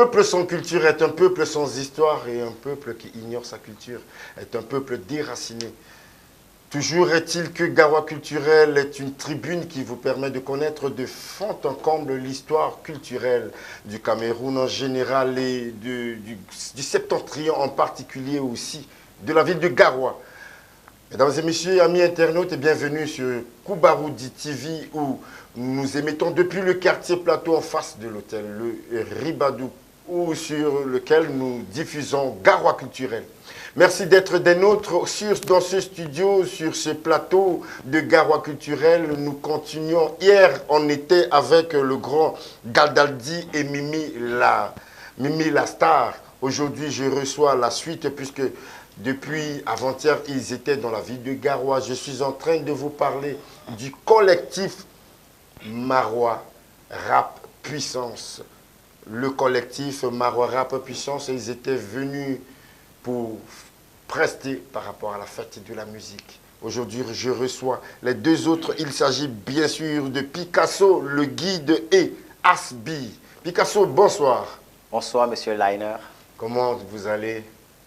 peuple sans culture est un peuple sans histoire et un peuple qui ignore sa culture est un peuple déraciné. Toujours est-il que Garoua Culturel est une tribune qui vous permet de connaître de fond en comble l'histoire culturelle du Cameroun en général et du Septentrion en particulier aussi, de la ville de Garoua. Mesdames et messieurs, amis internautes, et bienvenue sur Koubaroudi TV où nous émettons depuis le quartier Plateau en face de l'hôtel, le Ribadou, ou sur lequel nous diffusons Garoua Culturel. Merci d'être des nôtres dans ce studio, sur ce plateau de Garoua Culturel. Nous continuons. Hier, on était avec le grand Gadaldi et Mimi la star. Aujourd'hui, je reçois la suite puisque depuis avant-hier, ils étaient dans la ville de Garoua. Je suis en train de vous parler du collectif Marois Rap Puissance. Le collectif Marois Rap Puissance, ils étaient venus pour prester par rapport à la fête de la musique. Aujourd'hui, je reçois les deux autres. Il s'agit bien sûr de Picasso, le guide, et Asbi. Picasso, bonsoir. Bonsoir, monsieur Liner. Comment vous allez?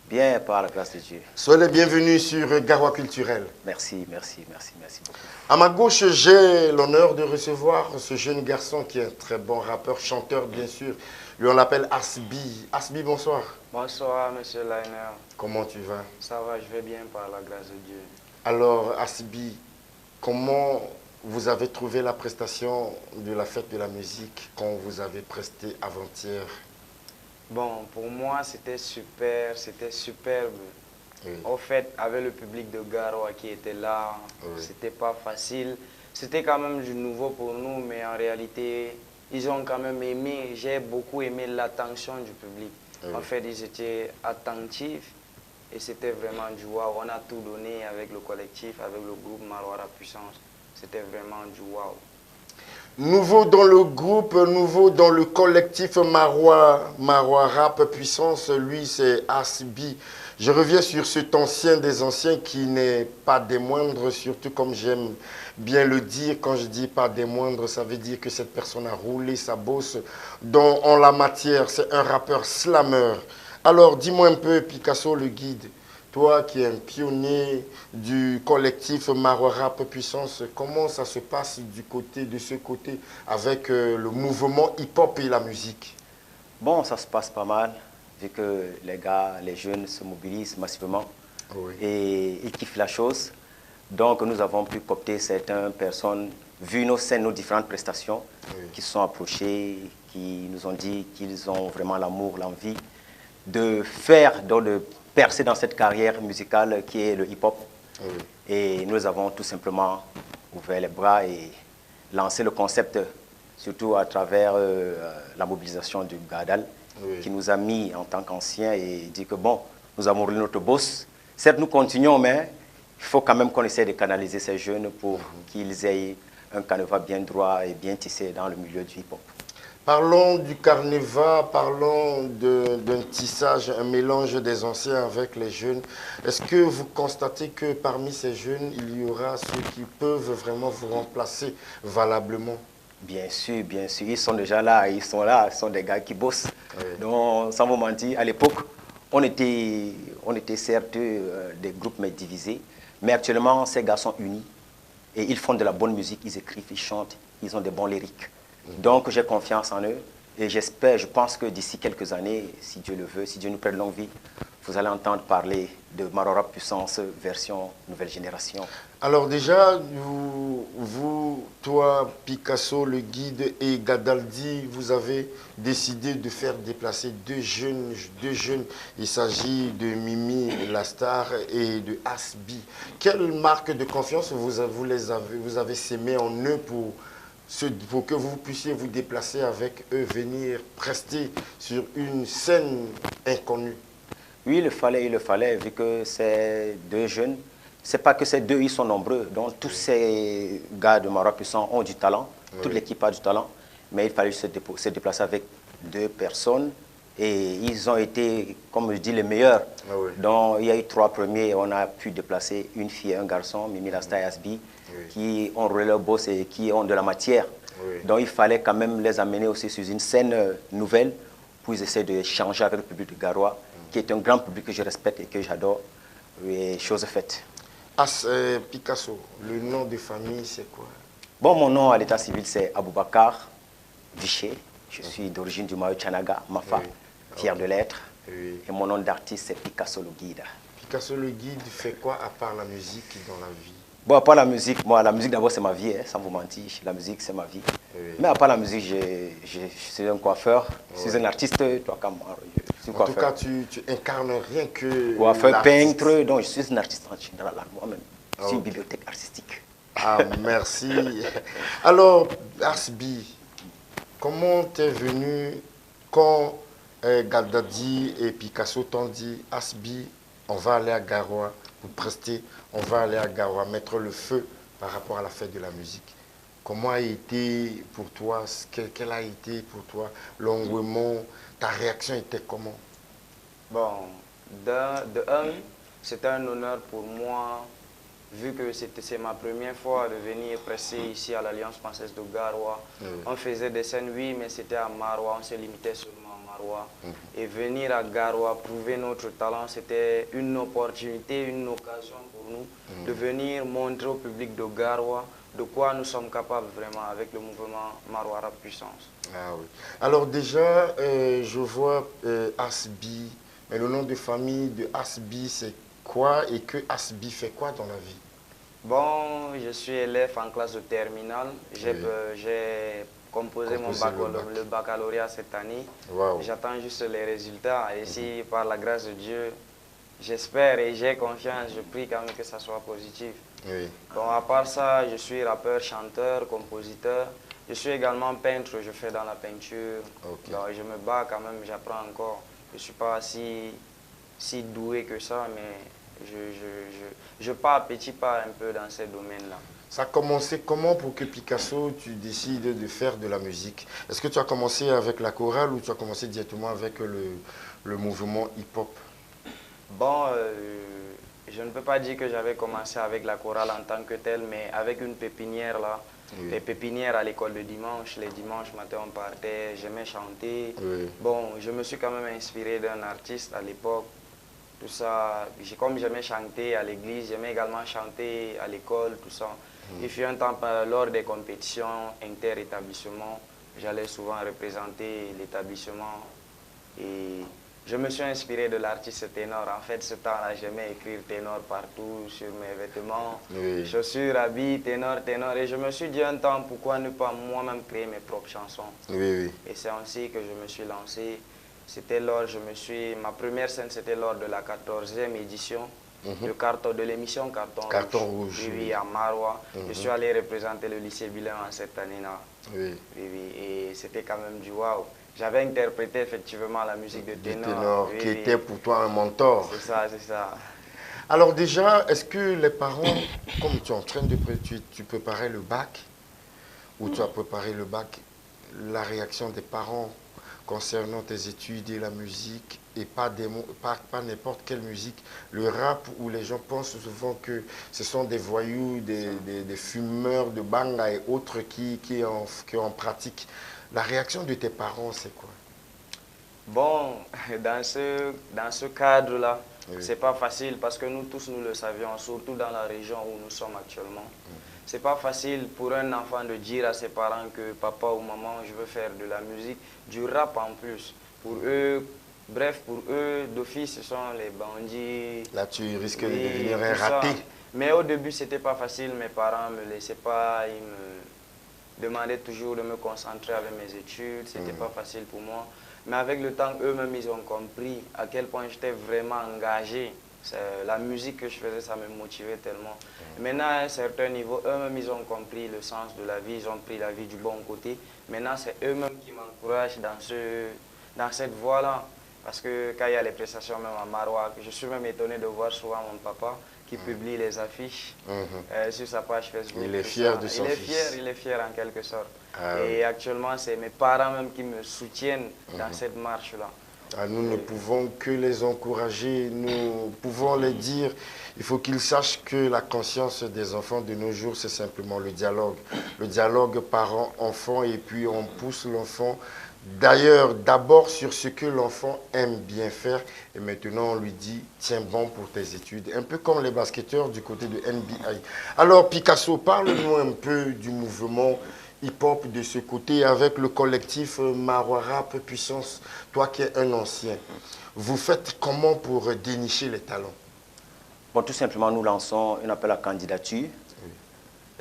Bien, par la grâce de Dieu. Soyez les bienvenus sur Garoua Culturel. Merci beaucoup. À ma gauche, j'ai l'honneur de recevoir ce jeune garçon qui est un très bon rappeur, chanteur bien sûr. Lui, on l'appelle Asbi. Asbi, bonsoir. Bonsoir, monsieur Liner. Comment tu vas? Ça va, je vais bien par la grâce de Dieu. Alors, Asbi, comment vous avez trouvé la prestation de la fête de la musique quand vous avez presté avant-hier? Bon, pour moi, c'était super, c'était superbe. Oui. En fait, avec le public de Garoua qui était là, Oui. c'était pas facile. C'était quand même du nouveau pour nous, mais en réalité, ils ont quand même aimé. J'ai beaucoup aimé l'attention du public. Oui. En fait, ils étaient attentifs et c'était vraiment du waouh. On a tout donné avec le collectif, avec le groupe Marois Rap Puissance. C'était vraiment du waouh. Nouveau dans le groupe, nouveau dans le collectif Marois Rap Puissance, lui c'est Asbi. Je reviens sur cet ancien des anciens qui n'est pas des moindres, surtout comme j'aime bien le dire. Quand je dis pas des moindres, ça veut dire que cette personne a roulé sa bosse en la matière. C'est un rappeur slammer. Alors dis-moi un peu, Picasso le guide, toi qui es un pionnier du collectif Marois Rap Puissance, comment ça se passe de ce côté avec le mouvement hip-hop et la musique? Bon, ça se passe pas mal, vu que les gars, les jeunes se mobilisent massivement Oui. et ils kiffent la chose. Donc nous avons pu coopter certaines personnes, vu nos scènes, nos différentes prestations, Oui. qui se sont approchées, qui nous ont dit qu'ils ont vraiment l'amour, l'envie de faire, de percer dans cette carrière musicale qui est le hip-hop. Oui. Et nous avons tout simplement ouvert les bras et lancé le concept, surtout à travers la mobilisation du Gadal, Oui. qui nous a mis en tant qu'anciens et dit que bon, nous avons roulé notre boss. Certes, nous continuons, mais il faut quand même qu'on essaie de canaliser ces jeunes pour qu'ils aient un canevas bien droit et bien tissé dans le milieu du hip-hop. Parlons du carnaval, parlons d'un tissage, un mélange des anciens avec les jeunes. Est-ce que vous constatez que parmi ces jeunes, il y aura ceux qui peuvent vraiment vous remplacer valablement? Bien sûr, ils sont déjà là, ils sont des gars qui bossent. Oui. Donc, sans vous mentir, à l'époque, on était certes des groupes mais divisés, mais actuellement, ces gars sont unis et ils font de la bonne musique, ils écrivent, ils chantent, ils ont des bons lyriques. Donc, j'ai confiance en eux et j'espère, je pense que d'ici quelques années, si Dieu le veut, si Dieu nous prête longue vie, vous allez entendre parler de Marois Rap Puissance version nouvelle génération. Alors déjà, toi, Picasso, le guide, et Gadaldi, vous avez décidé de faire déplacer deux jeunes. Il s'agit de Mimi la star et de Asbi. Quelle marque de confiance vous avez sémé en eux pour que vous puissiez vous déplacer avec eux, venir prester sur une scène inconnue? Oui, il le fallait, vu que ces deux jeunes, c'est pas que ces deux, ils sont nombreux. Donc, tous ces gars de Marois Puissant ont du talent, toute l'équipe a du talent, mais il fallait se déplacer avec deux personnes et ils ont été, comme je dis, les meilleurs. Ah oui. Donc, il y a eu 3 premiers, on a pu déplacer une fille et un garçon, Mimi Lasta et Asbi, qui ont roulé leur boss et qui ont de la matière. Oui. Donc, il fallait quand même les amener aussi sur une scène nouvelle pour essayer d'échanger avec le public de Garoua, qui est un grand public que je respecte et que j'adore. Et chose faite. Picasso, le nom de famille, c'est quoi? Bon, mon nom à l'état civil, c'est Aboubakar Viché. Je suis d'origine du Mayo Tchanaga, Mafa, Oui. fier de l'être. Oui. Et mon nom d'artiste, c'est Picasso le Guide. Picasso le guide fait quoi à part la musique dans la vie? Bon, à part la musique, moi, la musique d'abord, c'est ma vie, hein, sans vous mentir. La musique, c'est ma vie. Oui. Mais à part la musique, je suis un coiffeur, je suis un artiste, toi comme moi, je suis En tout coiffeur. cas, tu incarnes rien que Coiffeur, l'artiste. peintre, donc je suis un artiste en général, moi-même. Je suis Ah, une ok. bibliothèque artistique. Ah, merci. Alors, Asbi, comment t'es venu quand Galdadi et Picasso t'ont dit, Asbi, on va aller à Garoua pour prester, on va aller à Garoua mettre le feu par rapport à la fête de la musique. Comment a été pour toi, quel a été pour toi l'engouement, ta réaction était comment? Bon, de un, c'était un honneur pour moi, vu que c'est ma première fois de venir presser ici à l'Alliance française de Garoua. On faisait des scènes, oui, mais c'était à Maroua, on se limitait seulement à Maroua. Et venir à Garoua, prouver notre talent, c'était une opportunité, une occasion pour nous de venir montrer au public de Garoua de quoi nous sommes capables vraiment avec le mouvement Maroua Rap Puissance. Ah oui. Alors déjà, je vois Asbi, mais le nom de famille de Asbi, c'est quoi et que Asbi fait quoi dans la vie? Bon, je suis élève en classe de terminale. J'ai composé le baccalauréat cette année. Wow. J'attends juste les résultats. Et si par la grâce de Dieu, j'espère et j'ai confiance, je prie quand même que ça soit positif. Oui. Bon, à part ça, je suis rappeur, chanteur, compositeur. Je suis également peintre, je fais dans la peinture. Ok. Donc, je me bats quand même, j'apprends encore. Je ne suis pas si doué que ça, mais je pars à petits pas un peu dans ces domaines-là. Ça a commencé comment pour que Picasso, tu décides de faire de la musique? Est-ce que tu as commencé avec la chorale ou tu as commencé directement avec le mouvement hip-hop? Bon, je ne peux pas dire que j'avais commencé avec la chorale en tant que telle, mais avec une pépinière là. Oui. Les pépinières à l'école le dimanche, les dimanches matin on partait, j'aimais chanter. Oui. Bon, je me suis quand même inspiré d'un artiste à l'époque. Tout ça, comme j'aimais chanter à l'église, j'aimais également chanter à l'école, tout ça. Il fut un temps, lors des compétitions inter-établissements, j'allais souvent représenter l'établissement et je me suis inspiré de l'artiste ténor. En fait, ce temps-là, j'aimais écrire ténor partout sur mes vêtements, Oui. chaussures, habits, ténor, ténor. Et je me suis dit un temps, pourquoi ne pas moi-même créer mes propres chansons? Oui, oui. Et c'est ainsi que je me suis lancé. C'était ma première scène, c'était lors de la 14e édition de l'émission Carton Rouge. Oui, oui, à Maroua. Je suis allé représenter le lycée Bilan en cette année-là. Oui. Oui, oui, et c'était quand même du waouh. J'avais interprété effectivement la musique de Du ténor. ténor, Oui, qui oui. était pour toi un mentor. C'est ça, c'est ça. Alors déjà, est-ce que les parents, comme tu es en train de tu préparais le bac, ou tu as préparé le bac, la réaction des parents concernant tes études et la musique, et pas n'importe quelle musique, le rap où les gens pensent souvent que ce sont des voyous, des fumeurs de banga et autres qui en pratiquent. La réaction de tes parents, c'est quoi? Bon, dans ce cadre-là, Oui. c'est pas facile parce que nous tous, nous le savions, surtout dans la région où nous sommes actuellement. C'est pas facile pour un enfant de dire à ses parents que papa ou maman, je veux faire de la musique, du rap en plus. Pour eux, bref, pour eux, d'office, ce sont les bandits. Là, tu risques de Oui, devenir un tout ça. raté. Mais au début, c'était pas facile. Mes parents ne me laissaient pas, ils me demandaient toujours de me concentrer avec mes études. C'était pas facile pour moi. Mais avec le temps, eux-mêmes, ils ont compris à quel point j'étais vraiment engagé. La musique que je faisais, ça me motivait tellement. Maintenant, à un certain niveau, eux-mêmes, ils ont compris le sens de la vie, ils ont pris la vie du bon côté. Maintenant, c'est eux-mêmes qui m'encouragent dans cette voie-là. Parce que quand il y a les prestations même à Maroua, je suis même étonné de voir souvent mon papa qui publie les affiches sur sa page Facebook. Il est fier de son fils. Il est fier en quelque sorte. Ah, et oui. actuellement, c'est mes parents même qui me soutiennent dans cette marche-là. Ah, nous ne pouvons que les encourager, nous pouvons les dire. Il faut qu'ils sachent que la conscience des enfants de nos jours, c'est simplement le dialogue. Le dialogue parent-enfant, et puis on pousse l'enfant D'ailleurs, d'abord sur ce que l'enfant aime bien faire, et maintenant on lui dit, tiens bon pour tes études, un peu comme les basketteurs du côté de NBA. Alors Picasso, parle-nous un peu du mouvement hip-hop de ce côté avec le collectif Marois Rap Puissance, toi qui es un ancien. Vous faites comment pour dénicher les talents? Bon, tout simplement, nous lançons un appel à candidature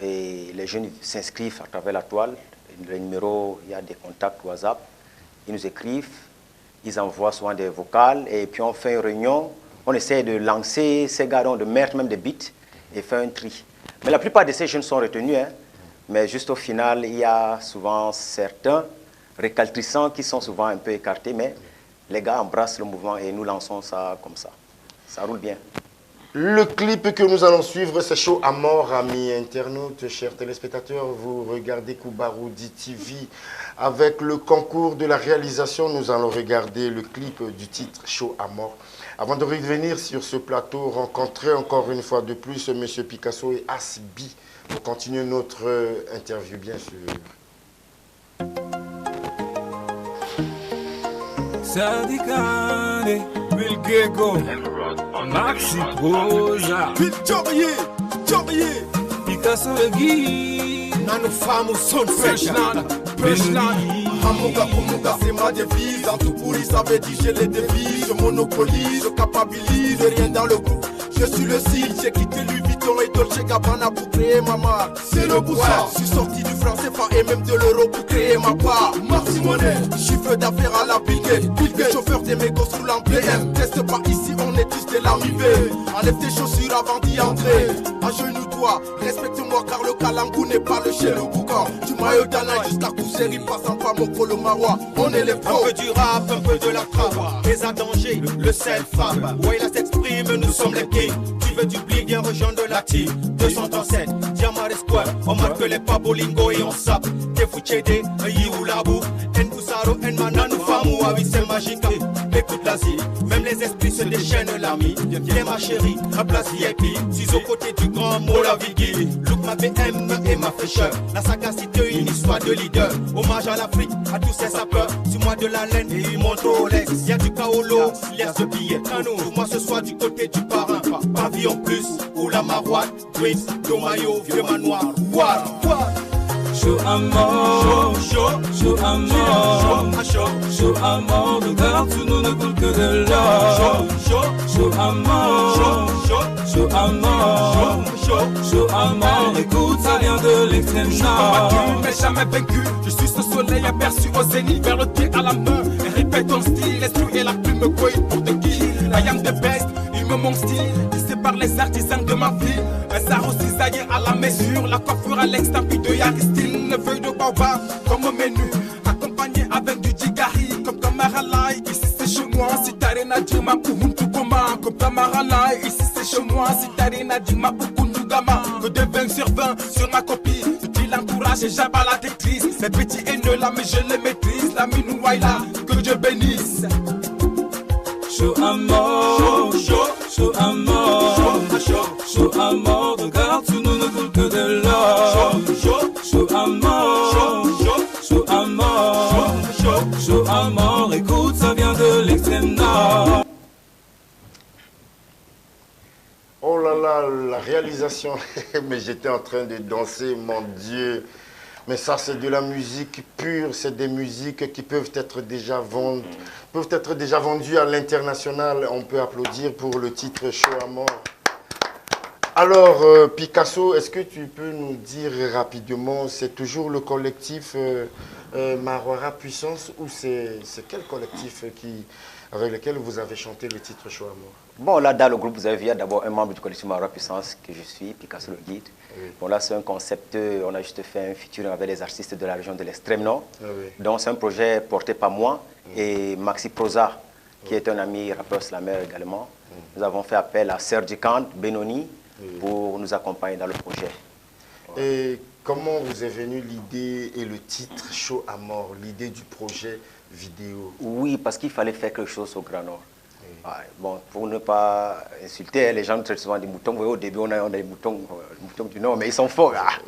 et les jeunes s'inscrivent à travers la toile. Le numéro, il y a des contacts WhatsApp. Ils nous écrivent, ils envoient souvent des vocales et puis on fait une réunion. On essaie de lancer ces gars, de mettre même des beats et faire un tri. Mais la plupart de ces jeunes sont retenus, hein. Mais juste au final, il y a souvent certains récalcitrants qui sont souvent un peu écartés, mais les gars embrassent le mouvement et nous lançons ça comme ça. Ça roule bien. Le clip que nous allons suivre, c'est chaud à mort, amis internautes, chers téléspectateurs. Vous regardez Koubaroudi TV. Avec le concours de la réalisation, nous allons regarder le clip du titre Chaud à mort. Avant de revenir sur ce plateau, rencontrer encore une fois de plus M. Picasso et Asbi pour continuer notre interview, bien sûr. Sadikane, Wilgego, Maxi Prosa, Victorier, Picasso le Guy, Nano Famo Son Freshnana, Hamuga Kumuga, c'est ma devise. En tout pourri, ça veut dire j'ai les devises. Je monopolise, je capabilise, rien dans le groupe. Je suis le style, j'ai quitté Louis Vuitton et Dolce Gabbana pour créer ma marque. C'est le boussin, je suis sorti du franc CFA et même de l'euro pour créer ma part. Maxi Monnaie, chiffre d'affaires à la Bill Gates. Chauffeur des mégots sous l'emblème. Teste pas ici, on est tous des larmivés. Enlève tes chaussures avant d'y entrer. Agenouille-toi, respecte-moi car le Kalangu n'est pas le chez le boucan. Du maillot d'Anna jusqu'à Kousséri, passant par mon colo marois. On est les pros. Un peu du rap, un peu de la trappe. Les à danger, le self-fab. Ouais, là s'exprime, nous sommes les kings. Tu veux du bling, viens rejoindre la team. 237, Diamare Square. On marque les pas bolingo et on sape. T'es fouchédé, ou labou. En Boussaro, en Mananu, Famou, Avis, c'est magique. Écoute l'Asie, même les esprits se déchaînent, l'ami. Viens ma chérie, à place VIP. Suis aux côtés du grand Mola Vigui. Look ma BM et ma fraîcheur. La sagacité, une histoire de leader. Hommage à l'Afrique, à tous ces sapeurs. Suis-moi de la laine et mon Rolex. Y'a du Kaolo, laisse ce billet. Pour moi ce soir du côté du parrain. Pavillon plus, ou la maroite. Twins, Domayo, vieux manoir. What? chaud à mort, chaud à mort, chaud à mort, regarde sous nous ne coule que de l'or. Chaud à mort, chaud à mort, chaud à mort, écoute, ça vient de l'extrême nord. Mais jamais vaincu, je suis ce soleil aperçu au zénith, vers le pied à la main. Et répète ton style, l'esprit et la plume, quoi, pour te kill. I am the best, il me mon style, tissé par les artisans de ma vie. Un sarro cisaillé à la mesure, la coiffure à l'extampi de Yaristine, le feuille de baobab comme menu, accompagné avec du digari, comme Kamaralai, ici c'est chez moi, si t'as rien à dire ma pouhuntu koma, comme Kamaralai, ici c'est chez moi, si t'as rien à dire ma pouhuntu gama, que de 20 sur 20 sur ma copie, tu l'encourages et j'abats la tectrice, ces petits haineux là mais je les maîtrise, la minouaïla, que Dieu bénisse. Chaud à mort, chaud à mort, chaud à mort, regarde sous nous ne coule que de l'or. Chaud à mort, chaud à mort, chaud à mort, écoute, ça vient de l'extrême nord. Oh là là, la réalisation, mais j'étais en train de danser, mon Dieu. Mais ça, c'est de la musique pure, c'est des musiques qui peuvent être déjà vendues à l'international. On peut applaudir pour le titre Chaud à mort. Alors, Picasso, est-ce que tu peux nous dire rapidement, c'est toujours le collectif Marois Rap Puissance ou c'est quel collectif avec lequel vous avez chanté le titre Chaud à mort? Bon, là, dans le groupe, vous avez vu, il y a d'abord un membre du collectif Marois Puissance que je suis, Picasso le guide. Oui. Bon, là, c'est un concept, on a juste fait un featuring avec les artistes de la région de l'extrême nord. Ah oui. Donc, c'est un projet porté par moi et Maxi Prosa, qui est un ami rappeur slammer également. Nous avons fait appel à Sergi Kant, Benoni, pour nous accompagner dans le projet. Et comment vous est venue l'idée et le titre Chaud à mort, l'idée du projet vidéo? Oui, parce qu'il fallait faire quelque chose au Grand Nord. Ouais, bon, pour ne pas insulter, les gens nous traitent souvent des moutons. Vous voyez, au début, on a des moutons, du Nord, mais ils sont forts. Ah.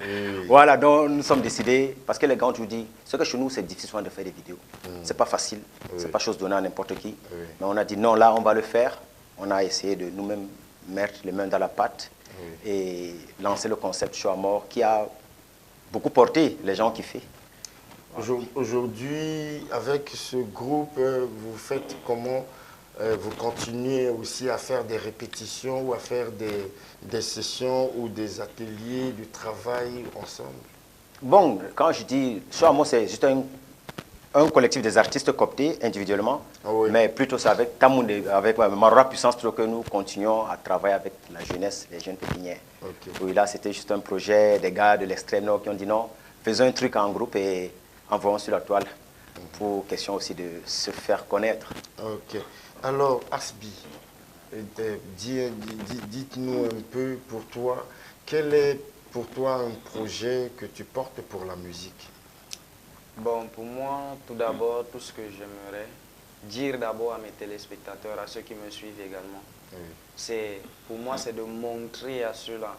Voilà, donc nous sommes décidés, parce que les gars, je vous dis, ce que chez nous, c'est difficile souvent de faire des vidéos. C'est pas facile, c'est pas chose donnée à n'importe qui. Mais on a dit non, là, on va le faire. On a essayé de nous-mêmes mettre les mains dans la pâte et lancer le concept Show à mort qui a beaucoup porté, les gens ont kiffé. Aujourd'hui, avec ce groupe, vous faites comment? Vous continuez aussi à faire des répétitions ou à faire des sessions ou des ateliers de travail ensemble? Bon, quand je dis Show à mort, c'est juste un collectif des artistes cooptés individuellement, mais plutôt c'est avec Tamoun, avec Marora Puissance, plutôt que nous continuons à travailler avec la jeunesse, les jeunes pépinières. Oui, là, c'était juste un projet des gars de l'extrême nord qui ont dit non, faisons un truc en groupe et envoyons sur la toile pour question aussi de se faire connaître. Ok. Alors, Asbi, dites-nous un peu pour toi, quel est pour toi un projet que tu portes pour la musique? Bon, pour moi, tout d'abord, tout ce que j'aimerais dire d'abord à mes téléspectateurs, à ceux qui me suivent également, pour moi, c'est de montrer à ceux-là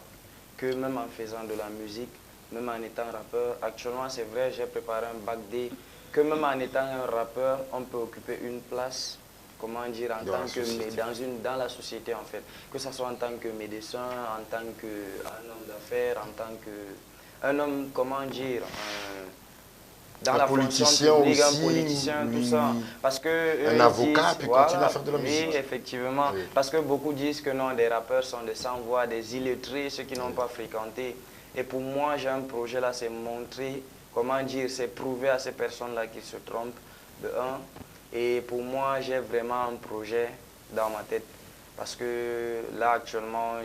que même en faisant de la musique, même en étant rappeur, actuellement, c'est vrai, j'ai préparé un bac D, que même en étant un rappeur, on peut occuper une place, comment dire, en tant que dans la société en fait, que ce soit en tant que médecin, en tant qu'un homme d'affaires, en tant qu'un homme, comment dire, dans la fonction publique, un politicien, tout ça. Parce que un avocat peut continuer à faire de la musique. Oui, effectivement. Oui. Parce que beaucoup disent que non, des rappeurs sont des sans-voix, des illettrés, ceux qui n'ont pas fréquenté. Et pour moi, j'ai un projet là, c'est montrer, comment dire, c'est prouver à ces personnes-là qu'ils se trompent, de un. Et pour moi, j'ai vraiment un projet dans ma tête. Parce que là, actuellement,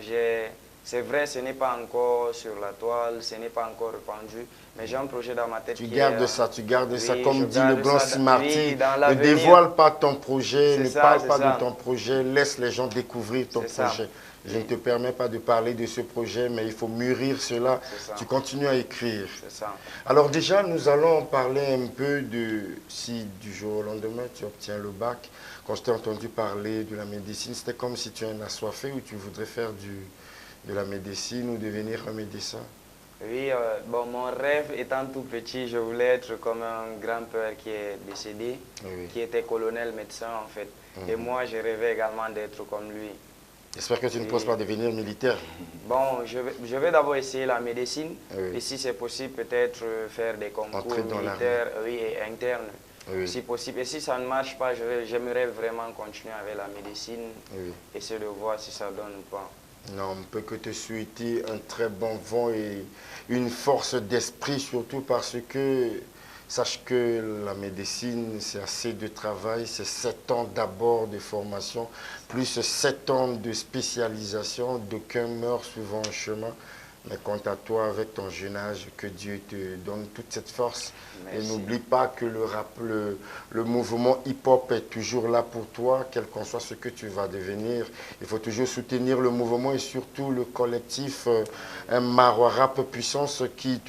c'est vrai, ce n'est pas encore sur la toile, ce n'est pas encore répandu, mais j'ai un projet dans ma tête. Tu gardes ça, comme dit le grand Simarty. Ne dévoile pas ton projet, ne parle pas de ton projet, laisse les gens découvrir ton projet. Je ne te permets pas de parler de ce projet, mais il faut mûrir cela. Tu continues à écrire. Alors déjà, nous allons parler un peu de si du jour au lendemain, tu obtiens le bac. Quand je t'ai entendu parler de la médecine, c'était comme si tu es un assoiffé ou tu voudrais faire de la médecine ou devenir un médecin. Oui, bon, mon rêve étant tout petit, je voulais être comme un grand-père qui est décédé, qui était colonel médecin en fait. Et moi, je rêvais également d'être comme lui. J'espère que tu ne penses pas devenir militaire. Bon, je vais d'abord essayer la médecine. Et si c'est possible, peut-être faire des concours militaires et internes. Si possible. Et si ça ne marche pas, j'aimerais vraiment continuer avec la médecine. Essayer de voir si ça donne ou pas. Non, on ne peut que te souhaiter un très bon vent et une force d'esprit, surtout parce que sache que la médecine, c'est assez de travail, c'est 7 ans d'abord de formation, plus 7 ans de spécialisation. D'aucuns meurent souvent en chemin. Mais quant à toi, avec ton jeune âge, que Dieu te donne toute cette force. Merci. Et n'oublie pas que le mouvement hip-hop est toujours là pour toi, quel qu'en soit ce que tu vas devenir. Il faut toujours soutenir le mouvement et surtout le collectif Marois Rap Puissance qui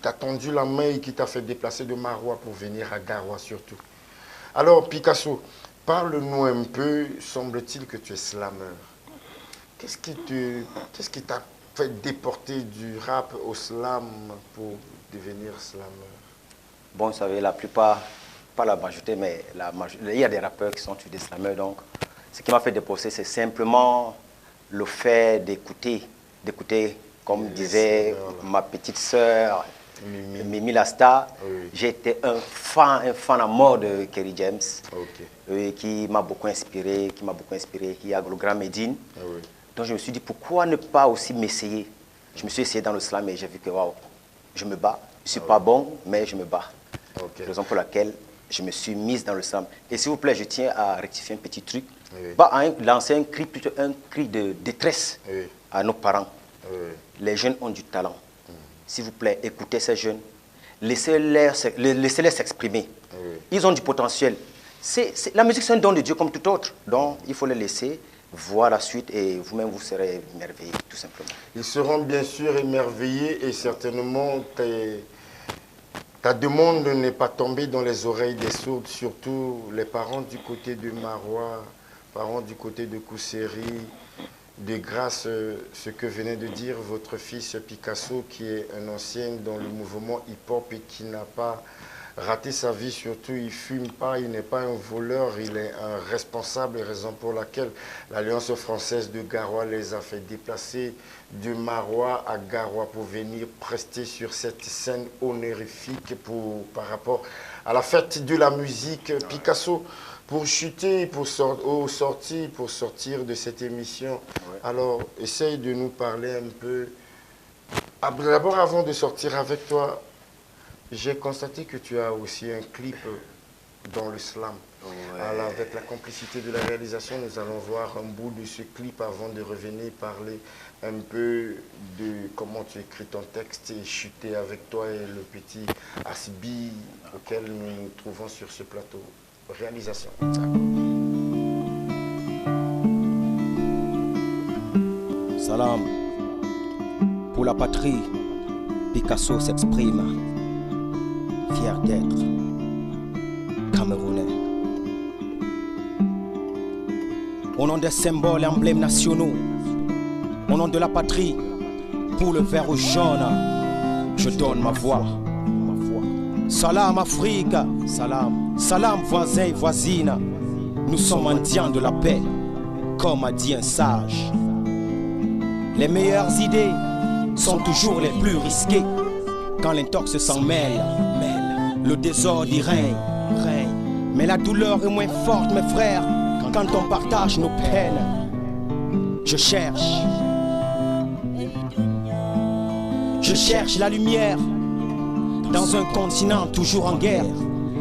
t'a tendu la main et qui t'a fait déplacer de Marois pour venir à Garoua surtout. Alors Picasso, parle-nous un peu, semble-t-il que tu es slammer. Qu'est-ce qui t'a fait déporter du rap au slam pour devenir slammer? Bon, vous savez, la plupart, pas la majorité, mais il y a des rappeurs qui sont des slammers. Donc, ce qui m'a fait déporter, c'est simplement le fait d'écouter, comme disait ma petite sœur, Mimi Lasta. J'étais un fan à mort de Kerry James, qui m'a beaucoup inspiré, Il y a le grand Medine. Donc je me suis dit, pourquoi ne pas aussi m'essayer? Je me suis essayé dans le slam et j'ai vu que, waouh, je me bats. Je ne suis pas bon, mais je me bats. C'est la raison pour laquelle je me suis mise dans le slam. Et s'il vous plaît, je tiens à rectifier un petit truc. Lancer un cri, plutôt un cri de détresse à nos parents. Les jeunes ont du talent. S'il vous plaît, écoutez ces jeunes. Laissez-les s'exprimer. Ils ont du potentiel. La musique, c'est un don de Dieu comme tout autre. Donc, il faut les laisser voir la suite et vous-même, vous serez émerveillés, tout simplement. Ils seront bien sûr émerveillés et certainement ta demande n'est pas tombée dans les oreilles des sourds, surtout les parents du côté de Marois parents du côté de Kousséry, de grâce ce que venait de dire votre fils Picasso, qui est un ancien dans le mouvement hip-hop et qui n'a pas raté sa vie, surtout il ne fume pas, il n'est pas un voleur, il est un responsable, raison pour laquelle l'Alliance française de Garoua les a fait déplacer de Marois à Garoua pour venir prester sur cette scène honorifique par rapport à la fête de la musique. Picasso, pour chuter, pour sortir de cette émission, alors essaye de nous parler un peu. D'abord, avant de sortir avec toi, j'ai constaté que tu as aussi un clip dans le slam. Alors, avec la complicité de la réalisation, nous allons voir un bout de ce clip avant de revenir parler un peu de comment tu écris ton texte et chuter avec toi et le petit Asbi auquel nous nous trouvons sur ce plateau. Réalisation. Salam. Pour la patrie, Picasso s'exprime. Fier d'être Camerounais. Au nom des symboles et emblèmes nationaux, au nom de la patrie, pour le vert jaune, je donne ma voix. Salam Afrique, salam, salam voisins et voisines. Nous sommes mendiants de la paix, comme a dit un sage. Les meilleures idées sont toujours les plus risquées. Quand l'intox s'en mêle, le désordre y règne. Mais la douleur est moins forte, mes frères, quand on partage nos peines. Je cherche la lumière dans un continent toujours en guerre,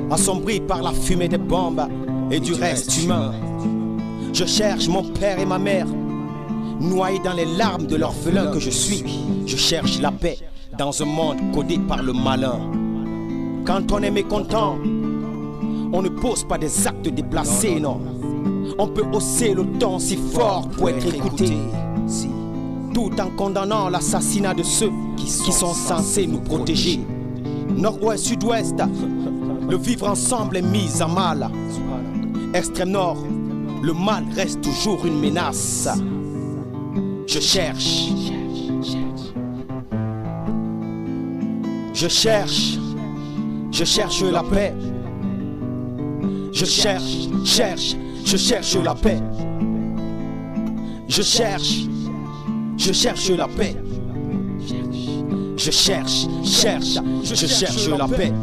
assombri par la fumée des bombes et du reste humain. Je cherche mon père et ma mère, noyés dans les larmes de l'orphelin que je suis. Je cherche la paix dans un monde codé par le malin. Quand on est mécontent, on ne pose pas des actes déplacés, non. On peut hausser le ton si fort pour être écouté, tout en condamnant l'assassinat de ceux qui sont censés nous protéger. Nord-ouest, sud-ouest, le vivre ensemble est mis à mal. Extrême nord, le mal reste toujours une menace. Je cherche la paix. Je cherche la paix. Je cherche la paix. Je cherche la paix.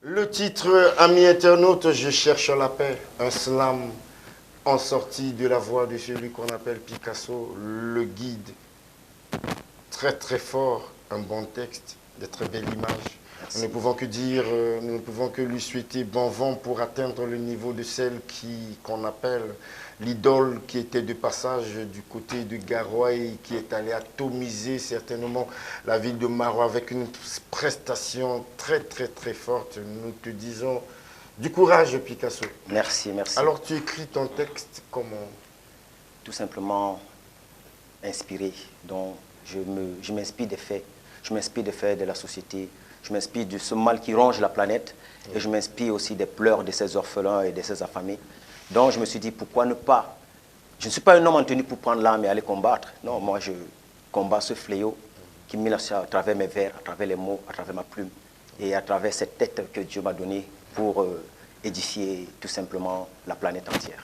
Le titre, amis internautes, je cherche la paix, un slam en sortie de la voix de celui qu'on appelle Picasso, le guide. Très très fort, un bon texte, de très belles images. Nous ne pouvons que dire, nous ne pouvons que lui souhaiter bon vent pour atteindre le niveau de celle qu'on appelle l'idole qui était de passage du côté de Garoua et qui est allée atomiser certainement la ville de Marois avec une prestation très très très forte. Nous te disons du courage, Picasso. Merci, merci. Alors tu écris ton texte comment? Tout simplement inspiré. Donc je m'inspire des faits. Je m'inspire des faits de la société. Je m'inspire de ce mal qui ronge la planète. Et je m'inspire aussi des pleurs de ces orphelins et de ces affamés. Donc je me suis dit, pourquoi ne pas? Je ne suis pas un homme en tenue pour prendre l'arme et aller combattre. Non, moi je combats ce fléau qui me lâche à travers mes vers, à travers les mots, à travers ma plume et à travers cette tête que Dieu m'a donnée pour édifier tout simplement la planète entière.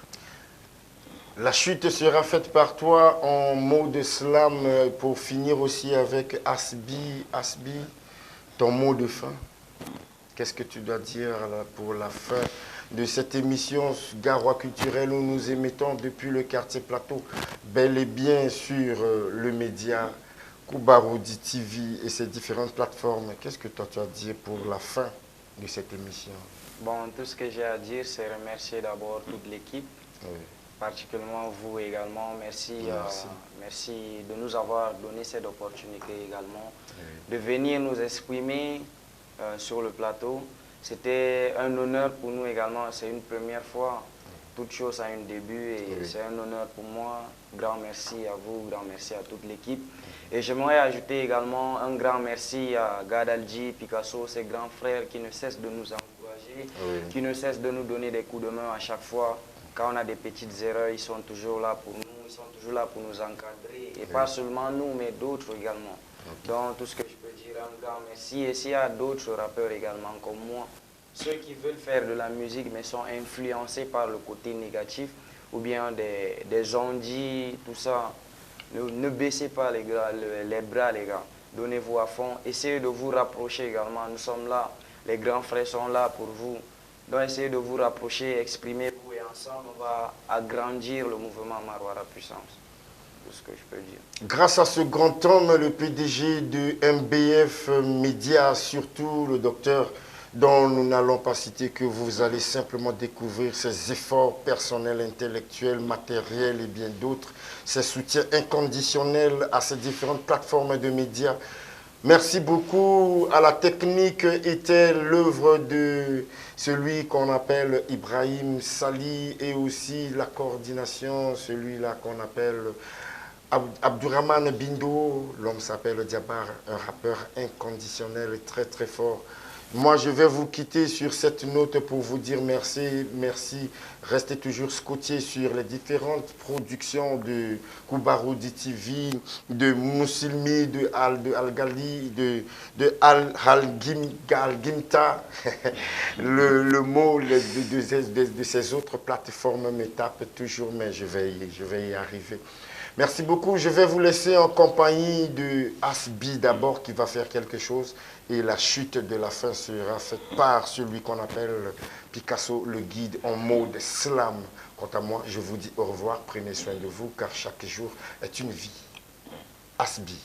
La chute sera faite par toi en mot de slam pour finir aussi avec Asbi. Asbi, ton mot de fin. Qu'est-ce que tu dois dire pour la fin de cette émission Garoua culturelle où nous émettons depuis le quartier Plateau, bel et bien sur le média Koubaroudi TV et ses différentes plateformes. Qu'est-ce que toi tu as dit pour la fin de cette émission? Bon, tout ce que j'ai à dire, c'est remercier d'abord toute l'équipe, particulièrement vous également. Merci, merci de nous avoir donné cette opportunité également, de venir nous exprimer sur le plateau. C'était un honneur pour nous également, c'est une première fois. Toute chose a un début et c'est un honneur pour moi. Grand merci à vous, grand merci à toute l'équipe. Et j'aimerais ajouter également un grand merci à Gadalji, Picasso, ses grands frères qui ne cessent de nous encourager, qui ne cessent de nous donner des coups de main à chaque fois. Quand on a des petites erreurs, ils sont toujours là pour nous, ils sont toujours là pour nous encadrer. Et pas seulement nous, mais d'autres également. Donc tout ce que je peux dire, un grand merci. Et s'il y a d'autres rappeurs également comme moi, ceux qui veulent faire de la musique mais sont influencés par le côté négatif, ou bien des ondits, tout ça, ne baissez pas les bras, les gars. Donnez-vous à fond. Essayez de vous rapprocher également. Nous sommes là. Les grands frères sont là pour vous. Donc essayez de vous rapprocher, exprimez-vous et ensemble on va agrandir le mouvement Maroara Puissance. C'est ce que je peux dire. Grâce à ce grand homme, le PDG de MBF Média, surtout le docteur, dont nous n'allons pas citer, que vous allez simplement découvrir ses efforts personnels, intellectuels, matériels et bien d'autres, ses soutiens inconditionnels à ces différentes plateformes de médias. Merci beaucoup. À la technique était l'œuvre de celui qu'on appelle Ibrahim Sali et aussi la coordination, celui-là qu'on appelle Abdurrahman Bindo. L'homme s'appelle Diabar, un rappeur inconditionnel et très très fort. Moi, je vais vous quitter sur cette note pour vous dire merci, merci. Restez toujours scotchés sur les différentes productions de Koubaroudi TV, de Moussilmi, de Al-Gali, de Al-Gimta. le mot de ces autres plateformes me tape toujours, mais je vais y arriver. Merci beaucoup. Je vais vous laisser en compagnie de Asbi d'abord qui va faire quelque chose. Et la chute de la fin sera faite par celui qu'on appelle Picasso, le guide en mode slam. Quant à moi, je vous dis au revoir. Prenez soin de vous car chaque jour est une vie. Asbi.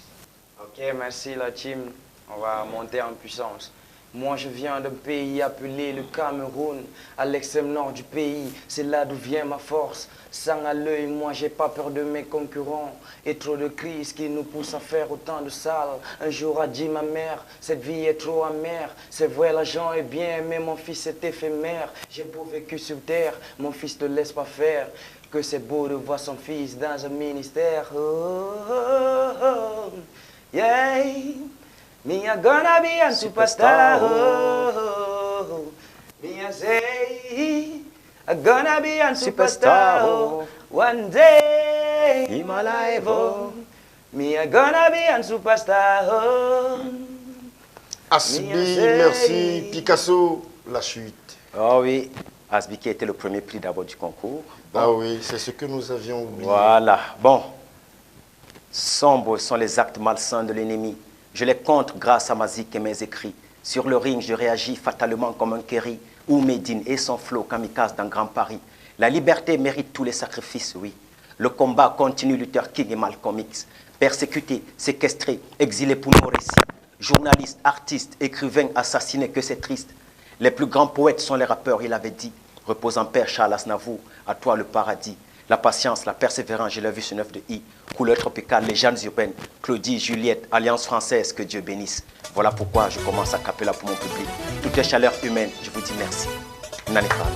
Ok, merci la team. On va monter en puissance. Moi, je viens d'un pays appelé le Cameroun, à l'extrême nord du pays. C'est là d'où vient ma force. Sang à l'œil, moi, j'ai pas peur de mes concurrents. Et trop de crises qui nous poussent à faire autant de sales. Un jour a dit ma mère, cette vie est trop amère. C'est vrai, l'argent est bien, mais mon fils est éphémère. J'ai beau vécu sur terre, mon fils ne laisse pas faire. Que c'est beau de voir son fils dans un ministère. Oh, oh, oh, yeah. Me a gonna be a superstar, oh. Me a say, a gonna be a superstar, oh. One day in my life, oh. Me a gonna be a superstar, oh. Asbi, merci. Picasso, la chute. Oh oui, Asbi qui était le premier prix d'abord du concours. Bon. Ah oui, c'est ce que nous avions oublié. Voilà, bon. Sombres sont les actes malsains de l'ennemi. Je les contre grâce à ma zik et mes écrits. Sur le ring, je réagis fatalement comme un Kerry ou Medine et son flow kamikaze dans Grand Paris. La liberté mérite tous les sacrifices, oui. Le combat continue, Luther King et Malcolm X. Persécutés, séquestrés, exilés pour nos récits. Journalistes, artistes, écrivains assassinés, que c'est triste. Les plus grands poètes sont les rappeurs, il avait dit. Repose en paix, Charles Aznavour, à toi le paradis. La patience, la persévérance, je l'ai vu sur 9 de I. Couleur tropicale, légendes urbaines, Claudie, Juliette, Alliance française, que Dieu bénisse. Voilà pourquoi je commence à capeler là pour mon public. Toutes les chaleurs humaines, je vous dis merci. Nane Fall.